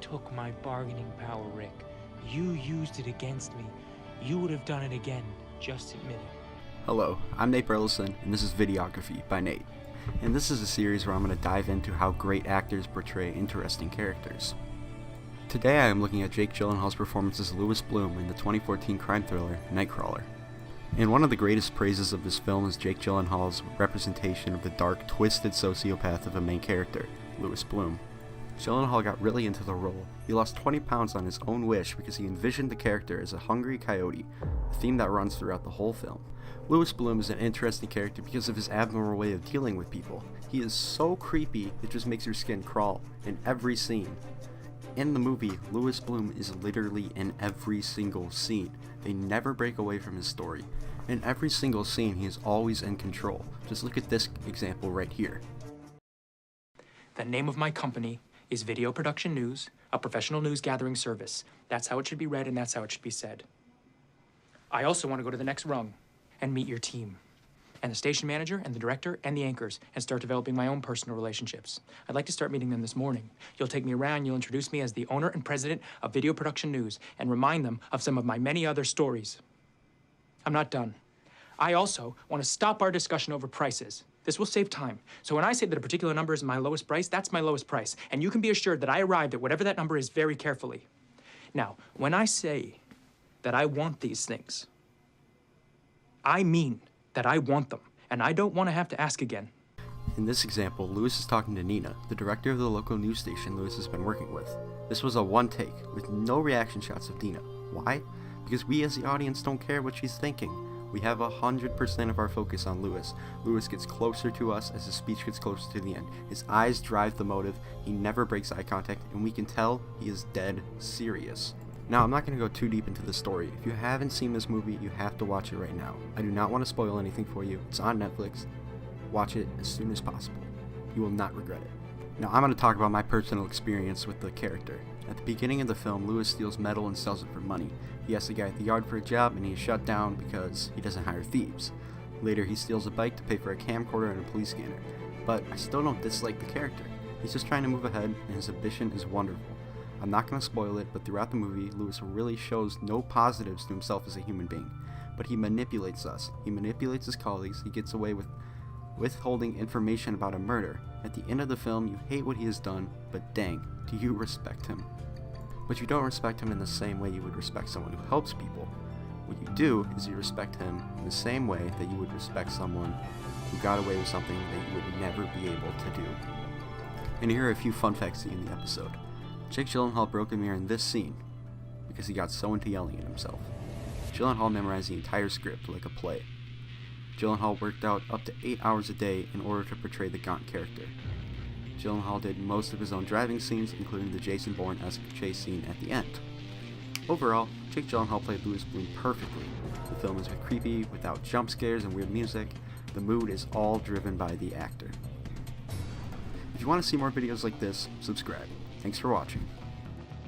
took my bargaining power, Rick. You used it against me. You would have done it again. Just admit it. Hello, I'm Nate Burleson, and this is Videography by Nate. And this is a series where I'm going to dive into how great actors portray interesting characters. Today I am looking at Jake Gyllenhaal's performance as Louis Bloom in the 2014 crime thriller, Nightcrawler. And one of the greatest praises of this film is Jake Gyllenhaal's representation of the dark, twisted sociopath of a main character, Louis Bloom. Gyllenhaal got really into the role. He lost 20 pounds on his own wish because he envisioned the character as a hungry coyote, a theme that runs throughout the whole film. Louis Bloom is an interesting character because of his abnormal way of dealing with people. He is so creepy, it just makes your skin crawl in every scene. In the movie, Louis Bloom is literally in every single scene. They never break away from his story. In every single scene, he is always in control. Just look at this example right here. The name of my company is Video Production News, a professional news gathering service. That's how it should be read and that's how it should be said. I also want to go to the next rung and meet your team, and the station manager, and the director, and the anchors, and start developing my own personal relationships. I'd like to start meeting them this morning. You'll take me around, you'll introduce me as the owner and president of Video Production News, and remind them of some of my many other stories. I'm not done. I also want to stop our discussion over prices. This will save time. So when I say that a particular number is my lowest price, that's my lowest price. And you can be assured that I arrived at whatever that number is very carefully. Now, when I say that I want these things, I mean that I want them, and I don't want to have to ask again. In this example, Louis is talking to Nina, the director of the local news station Louis has been working with. This was a one take, with no reaction shots of Nina. Why? Because we as the audience don't care what she's thinking. We have 100% of our focus on Louis. Louis gets closer to us as his speech gets closer to the end. His eyes drive the motive, he never breaks eye contact, and we can tell he is dead serious. Now, I'm not going to go too deep into the story. If you haven't seen this movie, you have to watch it right now. I do not want to spoil anything for you. It's on Netflix. Watch it as soon as possible. You will not regret it. Now, I'm going to talk about my personal experience with the character. At the beginning of the film, Louis steals metal and sells it for money. He asks the guy at the yard for a job, and he is shut down because he doesn't hire thieves. Later, he steals a bike to pay for a camcorder and a police scanner. But I still don't dislike the character. He's just trying to move ahead, and his ambition is wonderful. I'm not going to spoil it, but throughout the movie, Louis really shows no positives to himself as a human being. But he manipulates us. He manipulates his colleagues. He gets away with withholding information about a murder. At the end of the film, you hate what he has done, but dang, do you respect him? But you don't respect him in the same way you would respect someone who helps people. What you do is you respect him in the same way that you would respect someone who got away with something that you would never be able to do. And here are a few fun facts in the episode. Jake Gyllenhaal broke a mirror in this scene because he got so into yelling at himself. Gyllenhaal memorized the entire script like a play. Gyllenhaal worked out up to 8 hours a day in order to portray the gaunt character. Gyllenhaal did most of his own driving scenes, including the Jason Bourne-esque chase scene at the end. Overall, Jake Gyllenhaal played Louis Bloom perfectly. The film is creepy, without jump scares and weird music. The mood is all driven by the actor. If you want to see more videos like this, subscribe. Thanks for watching.